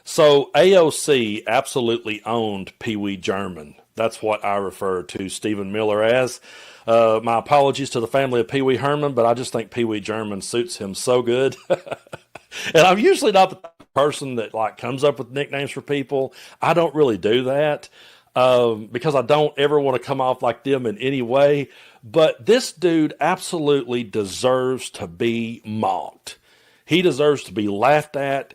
So AOC absolutely owned Pee Wee German. That's what I refer to Stephen Miller as. My apologies to the family of Pee Wee Herman, but I just think Pee Wee German suits him so good. And I'm usually not the person that like comes up with nicknames for people. I don't really do that because I don't ever want to come off like them in any way. But this dude absolutely deserves to be mocked. He deserves to be laughed at.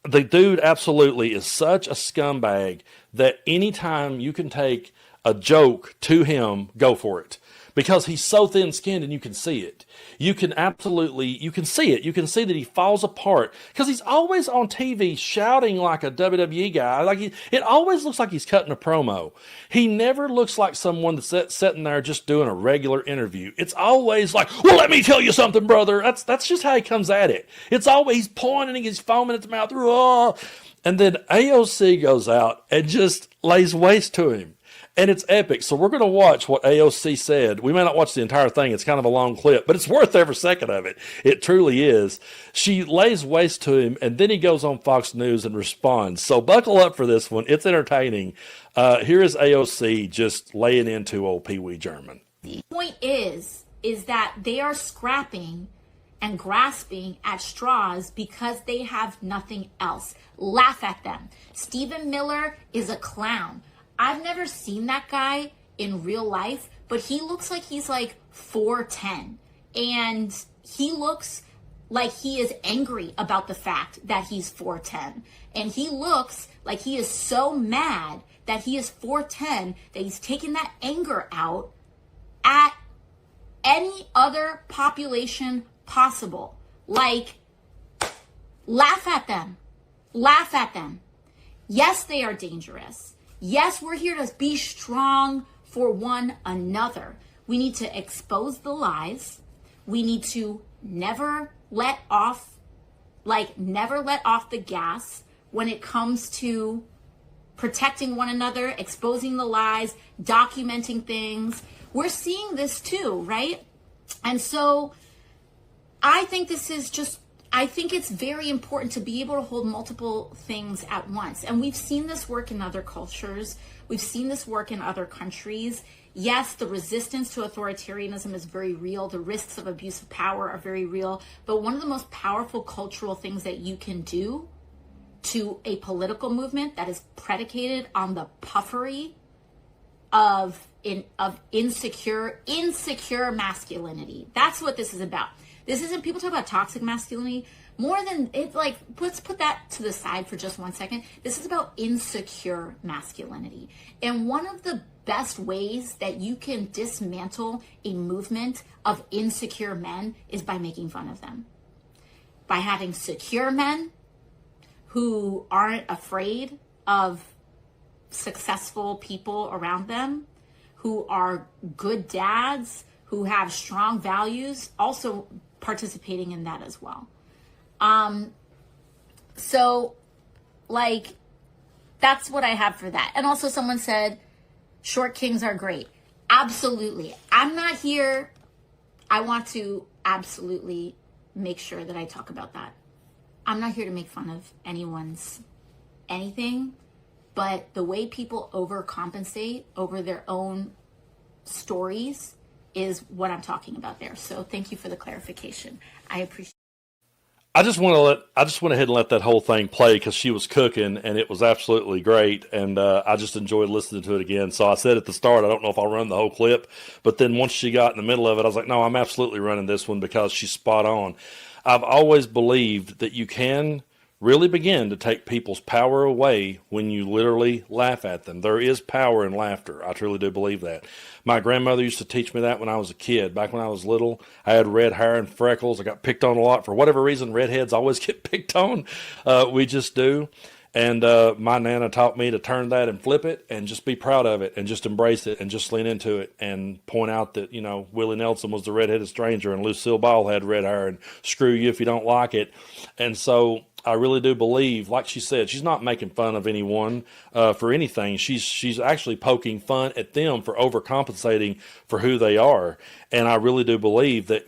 The dude absolutely is such a scumbag that anytime you can take a joke to him, go for it. Because he's so thin-skinned and you can see it. You can see it. You can see that he falls apart because he's always on TV shouting like a WWE guy. It always looks like he's cutting a promo. He never looks like someone that's sitting there just doing a regular interview. It's always like, well, let me tell you something, brother. That's just how he comes at it. It's always he's pointing, he's foaming at the mouth. Oh. And then AOC goes out and just lays waste to him. And it's epic. So we're going to watch what AOC said. We may not watch the entire thing. It's kind of a long clip, but it's worth every second of it. It truly is. She lays waste to him, and then he goes on Fox News and responds. So buckle up for this one. It's entertaining. Here is AOC just laying into old Pee Wee German. The point is that they are scrapping and grasping at straws because they have nothing else. Laugh at them. Stephen Miller is a clown. I've never seen that guy in real life, but he looks like he's like 4'10", and he looks like he is angry about the fact that he's 4'10", and he looks like he is so mad that he is 4'10", that he's taking that anger out at any other population possible. Like, laugh at them. Laugh at them. Yes, they are dangerous. Yes, we're here to be strong for one another. We need to expose the lies. We need to never let off the gas when it comes to protecting one another, exposing the lies, documenting things. We're seeing this too, right? And so I think it's very important to be able to hold multiple things at once. And we've seen this work in other cultures. We've seen this work in other countries. Yes, the resistance to authoritarianism is very real. The risks of abuse of power are very real. But one of the most powerful cultural things that you can do to a political movement that is predicated on the puffery of insecure masculinity. That's what this is about. This isn't, people talk about toxic masculinity, more than it, like, let's put that to the side for just 1 second. This is about insecure masculinity. And one of the best ways that you can dismantle a movement of insecure men is by making fun of them. By having secure men who aren't afraid of successful people around them, who are good dads, who have strong values, also participating in that as well. So like, that's what I have for that. And also someone said, short kings are great. Absolutely. I'm not here. I want to absolutely make sure that I talk about that. I'm not here to make fun of anyone's anything, but the way people overcompensate over their own stories is what I'm talking about there. So thank you for the clarification. I appreciate it. I just went ahead and let that whole thing play because she was cooking and it was absolutely great. And I just enjoyed listening to it again. So I said at the start, I don't know if I'll run the whole clip, but then once she got in the middle of it, I was like, no, I'm absolutely running this one because she's spot on. I've always believed that you can really begin to take people's power away when you literally laugh at them. There is power in laughter. I truly do believe that. My grandmother used to teach me that when I was a kid. Back when I was little, I had red hair and freckles. I got picked on a lot. For whatever reason, redheads always get picked on. We just do. And my Nana taught me to turn that and flip it and just be proud of it and just embrace it and just lean into it and point out that, you know, Willie Nelson was the redheaded stranger and Lucille Ball had red hair and screw you if you don't like it. And so I really do believe, like she said, she's not making fun of anyone for anything. She's actually poking fun at them for overcompensating for who they are. And I really do believe that,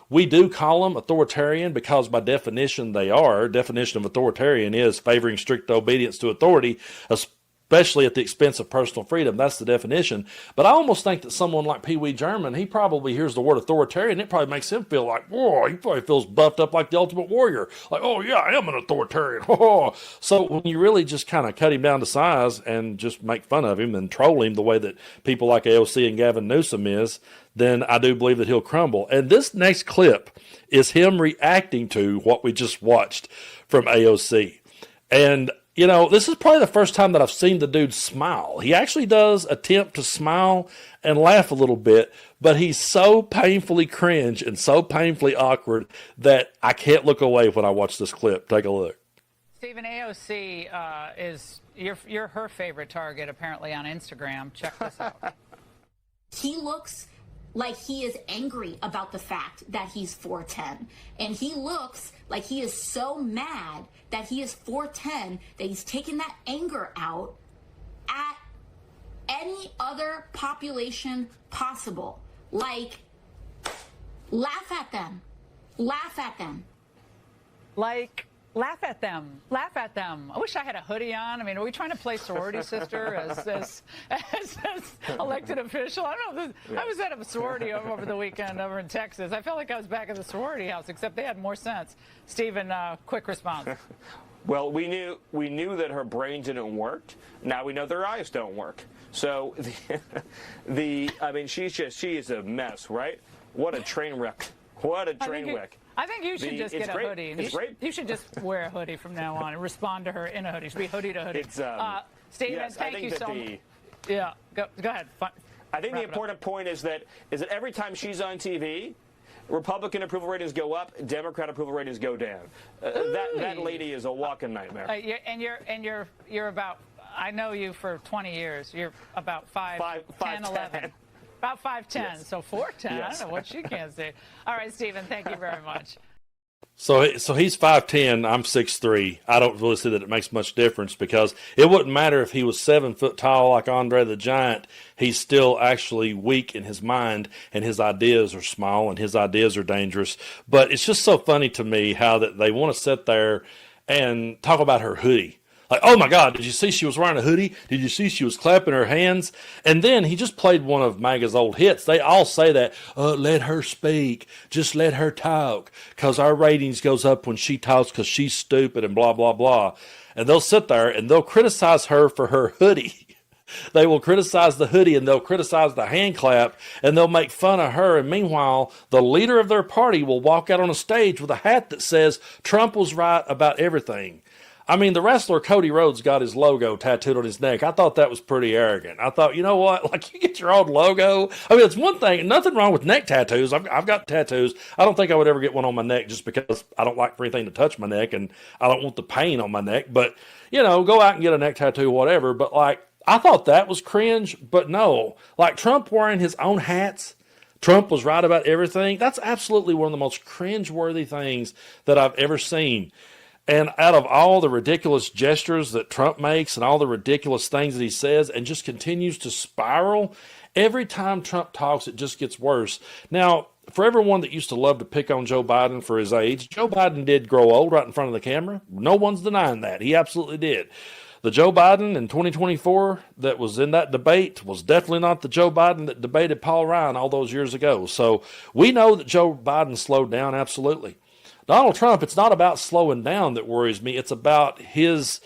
we do call them authoritarian because by definition they are. Definition of authoritarian is favoring strict obedience to authority, especially at the expense of personal freedom. That's the definition. But I almost think that someone like Pee Wee German, he probably hears the word authoritarian. It probably makes him feel like, whoa, he probably feels buffed up like the Ultimate Warrior. Like, oh, yeah, I am an authoritarian. So when you really just kind of cut him down to size and just make fun of him and troll him the way that people like AOC and Gavin Newsom is, then I do believe that he'll crumble. And this next clip is him reacting to what we just watched from AOC. And this is probably the first time that I've seen the dude smile. He actually does attempt to smile and laugh a little bit, but he's so painfully cringe and so painfully awkward that I can't look away when I watch this clip. Take a look. Stephen, AOC is you're her favorite target apparently on Instagram. Check this out. He looks like he is angry about the fact that he's 4'10", and he looks like he is so mad that he is 4'10", that he's taking that anger out at any other population possible. Like, laugh at them. Laugh at them. Like, laugh at them. Laugh at them. I wish I had a hoodie on. I mean, are we trying to play sorority sister as elected official? I don't know. I was at a sorority over the weekend over in Texas. I felt like I was back at the sorority house, except they had more sense. Stephen, quick response. Well, we knew that her brain didn't work. Now we know their eyes don't work. So she is a mess, right? What a train wreck. What a train wreck. I think you should just get a hoodie. And you should just wear a hoodie from now on and respond to her in a hoodie. It should be hoodie to hoodie. Stephen, yes, thank you so much. Yeah, go ahead. I think the important point is that every time she's on TV, Republican approval ratings go up, Democrat approval ratings go down. That lady is a walking nightmare. You're about. I know you for 20 years. You're about 5'10", 11. About 5'10", yes. So 4'10". Yes. I don't know what she can say. All right, Stephen, thank you very much. So he's 5'10", I'm 6'3". I don't really see that it makes much difference because it wouldn't matter if he was 7 foot tall like Andre the Giant. He's still actually weak in his mind, and his ideas are small, and his ideas are dangerous. But it's just so funny to me how that they want to sit there and talk about her hoodie. Like, oh my God, did you see she was wearing a hoodie? Did you see she was clapping her hands? And then he just played one of Maga's old hits. They all say that, let her speak. Just let her talk. Because our ratings goes up when she talks because she's stupid and blah, blah, blah. And they'll sit there and they'll criticize her for her hoodie. They will criticize the hoodie and they'll criticize the hand clap and they'll make fun of her. And meanwhile, the leader of their party will walk out on a stage with a hat that says Trump was right about everything. I mean, the wrestler Cody Rhodes got his logo tattooed on his neck. I thought that was pretty arrogant. I thought, you know what? Like, you get your own logo. I mean, it's one thing. Nothing wrong with neck tattoos. I've got tattoos. I don't think I would ever get one on my neck just because I don't like for anything to touch my neck and I don't want the pain on my neck. But, go out and get a neck tattoo, whatever. But, I thought that was cringe. But no. Like, Trump wearing his own hats. Trump was right about everything. That's absolutely one of the most cringe-worthy things that I've ever seen. And out of all the ridiculous gestures that Trump makes and all the ridiculous things that he says and just continues to spiral, every time Trump talks, it just gets worse. Now, for everyone that used to love to pick on Joe Biden for his age, Joe Biden did grow old right in front of the camera. No one's denying that. He absolutely did. The Joe Biden in 2024 that was in that debate was definitely not the Joe Biden that debated Paul Ryan all those years ago. So we know that Joe Biden slowed down, absolutely. Donald Trump, it's not about slowing down that worries me. It's about his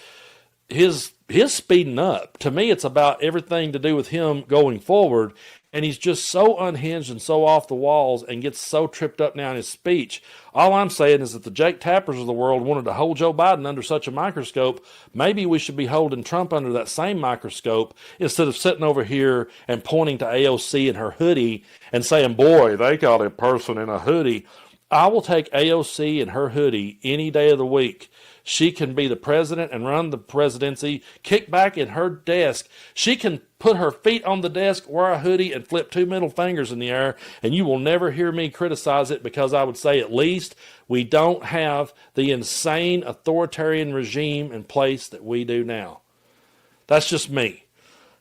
speeding up. To me, it's about everything to do with him going forward. And he's just so unhinged and so off the walls and gets so tripped up now in his speech. All I'm saying is that the Jake Tappers of the world wanted to hold Joe Biden under such a microscope. Maybe we should be holding Trump under that same microscope instead of sitting over here and pointing to AOC and her hoodie and saying, boy, they got a person in a hoodie. I will take AOC and her hoodie any day of the week. She can be the president and run the presidency, kick back in her desk. She can put her feet on the desk, wear a hoodie, and flip 2 middle fingers in the air, and you will never hear me criticize it, because I would say at least we don't have the insane authoritarian regime in place that we do now. That's just me.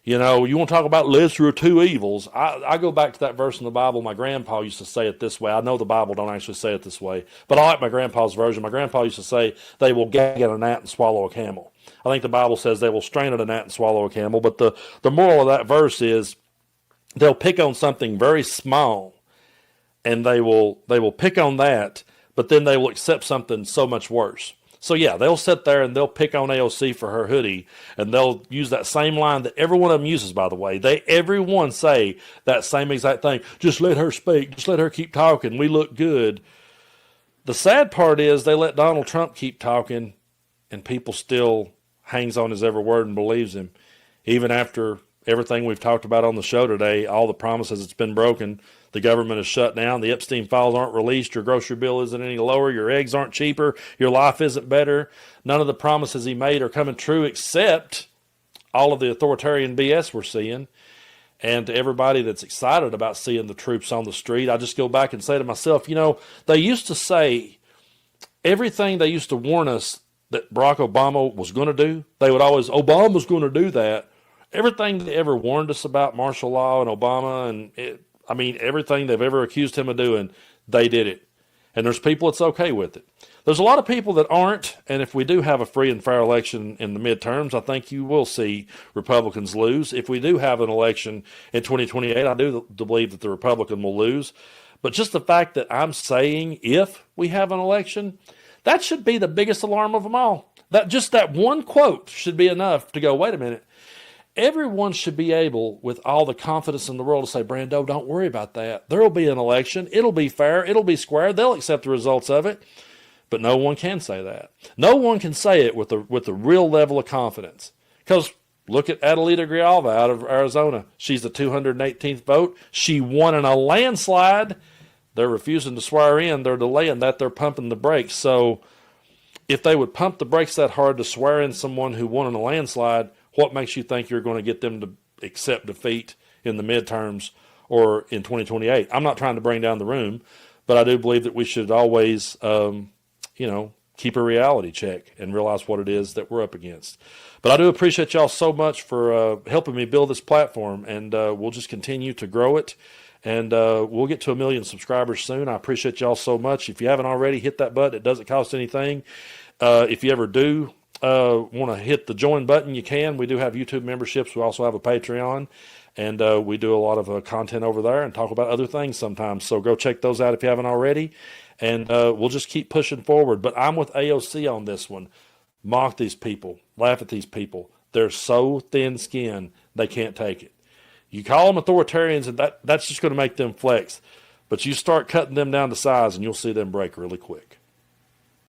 You know, you want to talk about lesser of two evils. I go back to that verse in the Bible. My grandpa used to say it this way. I know the Bible don't actually say it this way, but I like my grandpa's version. My grandpa used to say, they will gag at a gnat and swallow a camel. I think the Bible says they will strain at a gnat and swallow a camel, but the moral of that verse is they'll pick on something very small, and they will pick on that, but then they will accept something so much worse. So yeah, they'll sit there and they'll pick on AOC for her hoodie, and they'll use that same line that every one of them uses, by the way. Everyone say that same exact thing. Just let her speak. Just let her keep talking. We look good. The sad part is they let Donald Trump keep talking, and people still hangs on his every word and believes him. Even after everything we've talked about on the show today, all the promises it's been broken. The government is shut down. The Epstein files aren't released. Your grocery bill isn't any lower. Your eggs aren't cheaper. Your life isn't better. None of the promises he made are coming true, except all of the authoritarian BS we're seeing. And to everybody that's excited about seeing the troops on the street, I just go back and say to myself, you know, they used to say everything they used to warn us that Barack Obama was going to do. They would always, Obama's going to do that. Everything they ever warned us about martial law and Obama and everything they've ever accused him of doing, they did it. And there's people that's okay with it. There's a lot of people that aren't, and if we do have a free and fair election in the midterms, I think you will see Republicans lose. If we do have an election in 2028, I do believe that the Republican will lose. But just the fact that I'm saying if we have an election, that should be the biggest alarm of them all. That one quote should be enough to go, wait a minute. Everyone should be able, with all the confidence in the world, to say, Brando, don't worry about that. There will be an election. It'll be fair. It'll be square. They'll accept the results of it. But no one can say that. No one can say it with the real level of confidence. Because look at Adelita Grijalva out of Arizona. She's the 218th vote. She won in a landslide. They're refusing to swear in. They're delaying that. They're pumping the brakes. So if they would pump the brakes that hard to swear in someone who won in a landslide, what makes you think you're going to get them to accept defeat in the midterms or in 2028? I'm not trying to bring down the room, but I do believe that we should always, keep a reality check and realize what it is that we're up against. But I do appreciate y'all so much for helping me build this platform, and we'll just continue to grow it, and we'll get to 1 million subscribers soon. I appreciate y'all so much. If you haven't already, hit that button. It doesn't cost anything. If you ever do want to hit the join button, you can. We do have YouTube memberships. We also have a Patreon, and we do a lot of content over there and talk about other things sometimes. So go check those out if you haven't already, and we'll just keep pushing forward. But I'm with AOC on this one. Mock these people. Laugh at these people. They're so thin-skinned, they can't take it. You call them authoritarians, and that's just going to make them flex. But you start cutting them down to size, and you'll see them break really quick.